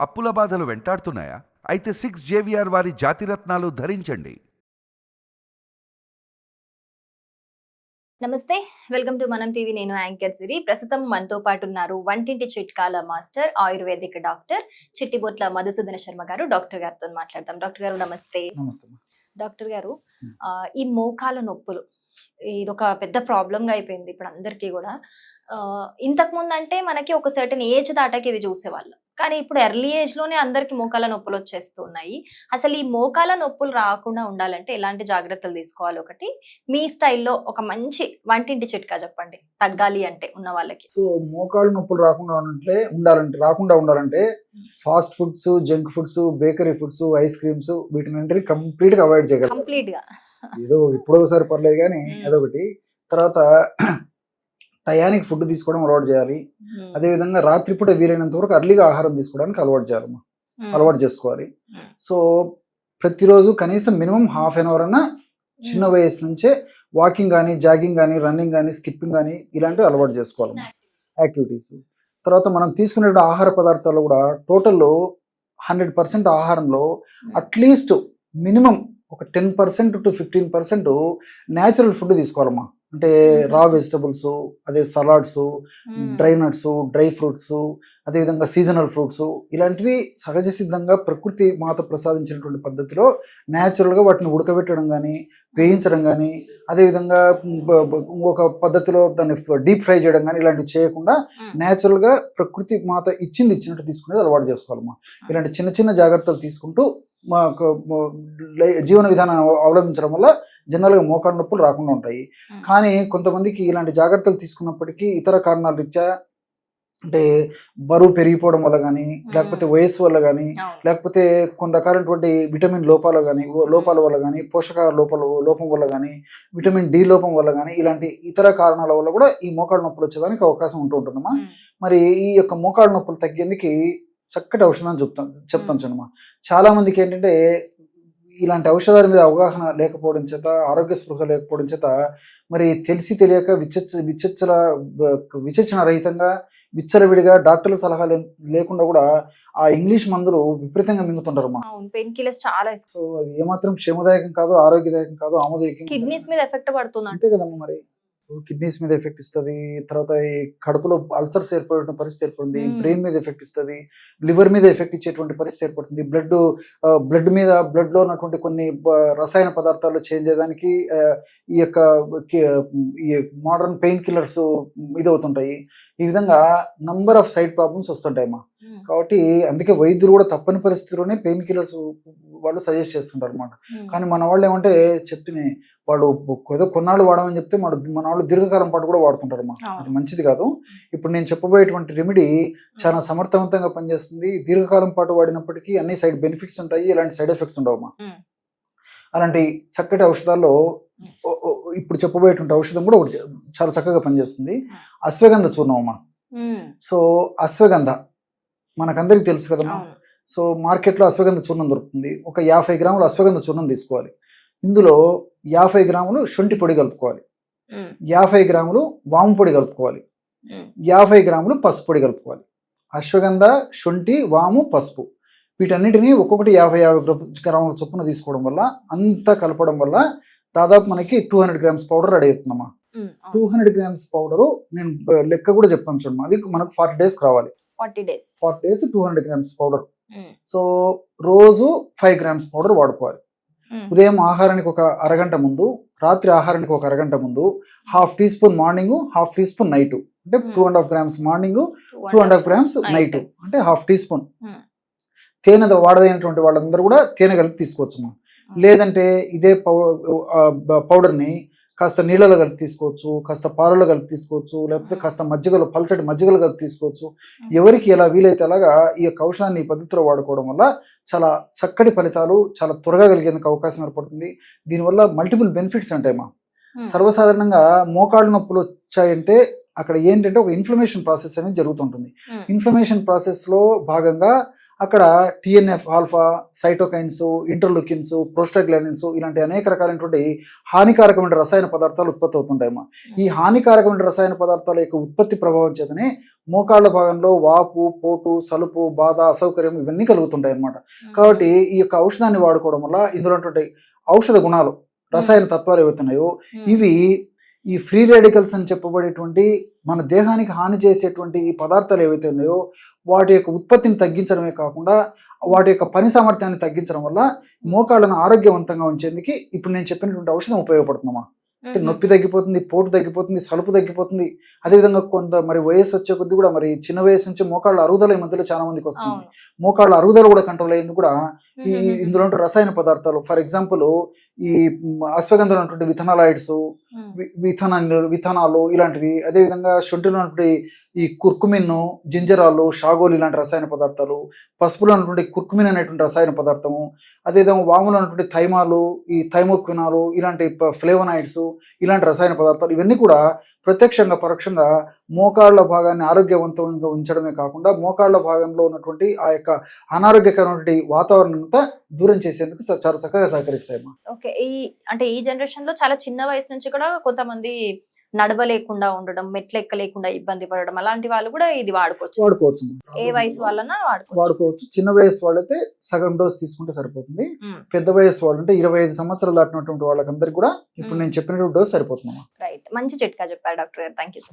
అప్పుల బాధలు వెంటాడుతున్నాయా? అయితే 6 JVR వారి జాతిరత్నాలు ధరించండి. నమస్తే, వెల్కమ్ టు మనం టీవీ. నేను యాంకర్ సిరి. ప్రస్తుతం మనతో పాటు ఉన్నారు వంటింటి చిట్కాల master, ayurvedic doctor Chittibotla Madhusudana Sharma garu. Doctor గారితో మాట్లాడతాం. డాక్టర్ గారు నమస్తే. డాక్టర్ గారు, ఈ మోకాల నొప్పులు ఇదొక పెద్ద ప్రాబ్లం గా అయిపోయింది ఇప్పుడు అందరికీ కూడా. ఇంతకు ముందు అంటే మనకి ఒక సర్టెన్ ఏజ్ దాటాకి ఇది చూసేవాళ్ళం, కానీ ఇప్పుడు ఎర్లీ ఏజ్ లోనే అందరికి మోకాల నొప్పులు వచ్చేస్తున్నాయి. అసలు ఈ మోకాల నొప్పులు రాకుండా ఉండాలంటే ఎలాంటి జాగ్రత్తలు తీసుకోవాలి? ఒకటి మీ స్టైల్లో ఒక మంచి వంటింటి చిట్కా చెప్పండి, తగ్గాలి అంటే ఉన్న వాళ్ళకి. సో మోకాళ్ళ నొప్పులు రాకుండా ఉండాలంటే fast foods, junk foods, bakery foods, ice creams వీటిని కంప్లీట్ గా అవాయిడ్ చేయగలం. కంప్లీట్ గా ఏదో ఇప్పుడు ఒకసారి పర్లేదు కానీ అదొకటి. తర్వాత టయానికి ఫుడ్ తీసుకోవడం అలవాటు చేయాలి. అదేవిధంగా రాత్రిపూట వీలైనంత వరకు అర్లీగా ఆహారం తీసుకోవడానికి అలవాటు చేసుకోవాలి. సో ప్రతిరోజు కనీసం మినిమం హాఫ్ అన్ అవర్ అన్నా చిన్న వయసు నుంచే వాకింగ్ కానీ, జాగింగ్ కానీ, రన్నింగ్ కానీ, స్కిప్పింగ్ కానీ ఇలాంటివి అలవాటు చేసుకోవాలి యాక్టివిటీస్. తర్వాత మనం తీసుకునే ఆహార పదార్థాలు కూడా టోటల్లో 100% ఆహారంలో అట్లీస్ట్ మినిమం ఒక 10% to 15% న్యాచురల్ ఫుడ్ తీసుకోవాలమ్మా. అంటే రా వెజిటబుల్స్, అదే salads, dry nuts, dry fruits, అదేవిధంగా సీజనల్ ఫ్రూట్స్ ఇలాంటివి సహజ సిద్ధంగా ప్రకృతి మాత ప్రసాదించినటువంటి పద్ధతిలో న్యాచురల్గా వాటిని ఉడకబెట్టడం కానీ, వేయించడం కానీ, అదేవిధంగా ఒక పద్ధతిలో దాన్ని డీప్ ఫ్రై చేయడం కానీ ఇలాంటివి చేయకుండా న్యాచురల్గా ప్రకృతి మాత ఇచ్చినట్టు తీసుకునేది అలవాటు చేసుకోవాలమ్మా. ఇలాంటి చిన్న చిన్న జాగ్రత్తలు తీసుకుంటూ మాకు జీవన విధానాన్ని అవలంబించడం వల్ల జనరల్గా మోకాళ్ళ నొప్పులు రాకుండా ఉంటాయి. కానీ కొంతమందికి ఇలాంటి జాగ్రత్తలు తీసుకున్నప్పటికీ ఇతర కారణాల రీత్యా, అంటే బరువు పెరిగిపోవడం వల్ల కానీ, లేకపోతే వయస్సు వల్ల కానీ, లేకపోతే కొన్ని రకాలైనటువంటి విటమిన్ లోపాల వల్ల కానీ, పోషకాహార లోపం వల్ల కానీ, విటమిన్ డి లోపం వల్ల కానీ, ఇలాంటి ఇతర కారణాల వల్ల కూడా ఈ మోకాళ్ళ నొప్పులు వచ్చేదానికి అవకాశం ఉంటుందమ్మా. మరి ఈ యొక్క మోకాళ్ళ నొప్పులు తగ్గేందుకు చక్కటి ఔషధాన్ని చెప్తాను చూడమ్మా. చాలా మందికి ఏంటంటే ఇలాంటి ఔషధాల మీద అవగాహన లేకపోవడం చేత, ఆరోగ్య స్పృహ లేకపోవడం చేత మరి తెలిసి తెలియక విచక్షణ రహితంగా విచ్చలవిడిగా డాక్టర్ల సలహా లేకుండా కూడా ఆ ఇంగ్లీష్ మందులు విపరీతంగా మింగుతుంటారు. పెయిన్ కిల్లర్స్ చాలా అది ఏమాత్రం క్షేమదాయకం కాదు, ఆరోగ్యదాయకం కాదు, ఆమోదయోగ్యం. కిడ్నీస్ మీద ఎఫెక్ట్ పడుతుంది అంతే కదమ్మా. మరి కిడ్నీస్ మీద ఎఫెక్ట్ ఇస్తుంది, తర్వాత ఈ కడుపులో అల్సర్స్ ఏర్పడే పరిస్థితి ఏర్పడుతుంది, బ్రెయిన్ మీద ఎఫెక్ట్ ఇస్తుంది, లివర్ మీద ఎఫెక్ట్ ఇచ్చేటువంటి పరిస్థితి ఏర్పడుతుంది, బ్లడ్ లో ఉన్నటువంటి కొన్ని రసాయన పదార్థాలు చేంజ్ చేయడానికి ఈ యొక్క ఈ మోడర్న్ పెయిన్ కిల్లర్స్ ఇదవుతుంటాయి. ఈ విధంగా నంబర్ ఆఫ్ సైడ్ ప్రాబ్లమ్స్ వస్తుంటాయమ్మా. కాబట్టి అందుకే వైద్యులు కూడా తప్పని పరిస్థితిలోనే పెయిన్ కిల్లర్స్ వాళ్ళు సజెస్ట్ చేస్తుంటారు అనమాట. కానీ మన వాళ్ళు ఏమంటే చెప్తే వాడు ఏదో కొన్నాళ్ళు వాడమని చెప్తే మన వాళ్ళు దీర్ఘకాలం పాటు కూడా వాడుతుంటారు అన్నమాట. అది మంచిది కాదు. ఇప్పుడు నేను చెప్పబోయేటువంటి రెమెడీ చాలా సమర్థవంతంగా పనిచేస్తుంది. దీర్ఘకాలం పాటు వాడినప్పటికీ అన్ని సైడ్ బెనిఫిట్స్ ఉంటాయి, ఇలాంటి సైడ్ ఎఫెక్ట్స్ ఉండవమ్మా. అలాంటి చక్కటి ఔషధాల్లో ఇప్పుడు చెప్పబోయేటువంటి ఔషధం కూడా ఒకటి చాలా చక్కగా పనిచేస్తుంది, అశ్వగంధ చూర్ణం అమ్మా. సో అశ్వగంధ మనకందరికి తెలుసు కదమ్మా. సో మార్కెట్లో అశ్వగంధ చూర్ణం దొరుకుతుంది. ఒక 50 గ్రాములు అశ్వగంధ చూర్ణం తీసుకోవాలి. ఇందులో 50 గ్రాములు శొంఠి పొడి కలుపుకోవాలి, 50 గ్రాములు వాము పొడి కలుపుకోవాలి, 50 గ్రాములు పసుపు పొడి కలుపుకోవాలి. అశ్వగంధ, శొంఠి, వాము, పసుపు వీటన్నిటిని ఒక్కొక్కటి 50 గ్రాముల చొప్పున తీసుకోవడం వల్ల, అంతా కలపడం వల్ల దాదాపు మనకి 200 గ్రామ్స్ పౌడర్ రెడీ అవుతుందమ్మా. 200 గ్రామ్స్ పౌడరు నేను లెక్క కూడా చెప్తాను చూడమ్మా. అది మనకు 40 డేస్ రావాలి. 40 డేస్ 200 గ్రామ్స్ పౌడర్. సో రోజు 5 గ్రామ్స్ పౌడర్ వాడుకోవాలి. ఉదయం ఆహారానికి ఒక అరగంట ముందు, రాత్రి ఆహారానికి ఒక అరగంట ముందు, 1/2 teaspoon morning, 1/2 teaspoon night. అంటే 2.5 గ్రామ్స్ మార్నింగ్, 2.5 గ్రామ్స్ నైట్, అంటే 1/2 టీ స్పూన్. తేనె వాడదైనటువంటి వాళ్ళందరూ కూడా తేనె కలిపి తీసుకోవచ్చు. లేదంటే ఇదే పౌడర్ని కాస్త నీళ్ళలో కలిపి తీసుకోవచ్చు, కాస్త పాలలో కలిపి తీసుకోవచ్చు, లేకపోతే కాస్త పల్చటి మజ్జిగలు కలిపి తీసుకోవచ్చు. ఎవరికి ఎలా వీలైతే అలాగా ఈ యొక్క ఔషధాన్ని ఈ పద్ధతిలో వాడుకోవడం వల్ల చాలా చక్కటి ఫలితాలు చాలా త్వరగా కలిగేందుకు అవకాశం ఏర్పడుతుంది. దీనివల్ల మల్టిపుల్ బెనిఫిట్స్ ఉంటాయమ్మా. సర్వసాధారణంగా మోకాళ్ళ నొప్పులు వచ్చాయంటే అక్కడ ఏంటంటే ఒక ఇన్ఫ్లమేషన్ ప్రాసెస్ అనేది జరుగుతుంటుంది. ఇన్ఫ్లమేషన్ ప్రాసెస్ లో భాగంగా అక్కడ టిఎన్ఎఫ్ ఆల్ఫా, సైటోకైన్స్, ఇంటర్లుకిన్స్, ప్రోస్టాగ్లాండిన్స్ ఇలాంటి అనేక రకాలైనటువంటి హానికారకమైన రసాయన పదార్థాలు ఉత్పత్తి అవుతుంటాయమ్మా. ఈ హానికారకమైన రసాయన పదార్థాల యొక్క ఉత్పత్తి ప్రభావం చేతనే మోకాళ్ళ భాగంలో వాపు, పోటు, సలుపు, బాధ, అసౌకర్యం ఇవన్నీ కలుగుతుంటాయి అన్నమాట. కాబట్టి ఈ యొక్క ఔషధాన్ని వాడుకోవడం వల్ల ఇందులో ఉన్నటువంటి ఔషధ గుణాలు, రసాయన తత్వాలు ఏవైతున్నాయో ఇవి ఈ ఫ్రీ రాడికల్స్ అని చెప్పబడేటువంటి మన దేహానికి హాని చేసేటువంటి ఈ పదార్థాలు ఏవైతే ఉన్నాయో వాటి యొక్క ఉత్పత్తిని తగ్గించడమే కాకుండా వాటి యొక్క పని సామర్థ్యాన్ని తగ్గించడం వల్ల మోకాళ్ళను ఆరోగ్యవంతంగా ఉంచేందుకు ఇప్పుడు నేను చెప్పినటువంటి ఔషధం ఉపయోగపడుతుందమ్మా. అంటే నొప్పి తగ్గిపోతుంది, పోటు తగ్గిపోతుంది, సలుపు తగ్గిపోతుంది. అదేవిధంగా కొంత మరి వయసు వచ్చే కొద్ది కూడా మరి చిన్న వయసు నుంచి మోకాళ్ళ అరుగుదల ఈ మధ్యలో చాలా మందికి వస్తుంది. మోకాళ్ళ అరుగుదల కూడా కంట్రోల్ అయ్యేందుకు కూడా ఈ ఇందులో ఉంటే రసాయన పదార్థాలు, ఫర్ ఎగ్జాంపుల్ ఈ అశ్వగంధలో ఉన్నటువంటి విథనాలాయిడ్స్, విథనాలు ఇలాంటివి, అదేవిధంగా శొంఠిలో ఉన్నటువంటి ఈ కుర్కుమిన్, జింజరాలు, షాగోలు ఇలాంటి రసాయన పదార్థాలు, పసుపులో ఉన్నటువంటి కుర్కుమిన్ అనేటువంటి రసాయన పదార్థము, అదేవిధంగా వాములో ఉన్నటువంటి థైమాలు, ఈ థైమోక్వినాలు ఇలాంటి ఫ్లేవనాయిడ్స్ ఇలాంటి రసాయన పదార్థాలు ఇవన్నీ కూడా ప్రత్యక్షంగా పరోక్షంగా మోకాళ్ళ భాగాన్ని ఆరోగ్యవంతంగా ఉంచడమే కాకుండా మోకాళ్ళ భాగంలో ఉన్నటువంటి ఆ యొక్క అనారోగ్యకరమైనటువంటి వాతావరణం అంతా దూరం చేసేందుకు చాలా చక్కగా సహకరిస్తాయి. ఓకే, ఈ జనరేషన్ లో చాలా చిన్న వయసు నుంచి కూడా కొంతమంది నడవలేకుండా ఉండడం, మెట్లెక్కలేకుండా ఇబ్బంది పడడం, అలాంటి వాళ్ళు కూడా ఇది వాడుకోవచ్చు. ఏ వయసు వాళ్ళనా వాడుకోవచ్చు. చిన్న వయసు వాళ్ళైతే సగం డోస్ తీసుకుంటే సరిపోతుంది. పెద్ద వయసు వాళ్ళు అంటే 25 సంవత్సరాలు దాటినటువంటి వాళ్ళకందరికీ కూడా ఇప్పుడు నేను చెప్పినటువంటి డోస్ సరిపోతుంది. రైట్, మంచి చిట్కా చెప్పారు డాక్టర్ గారు. Thank you.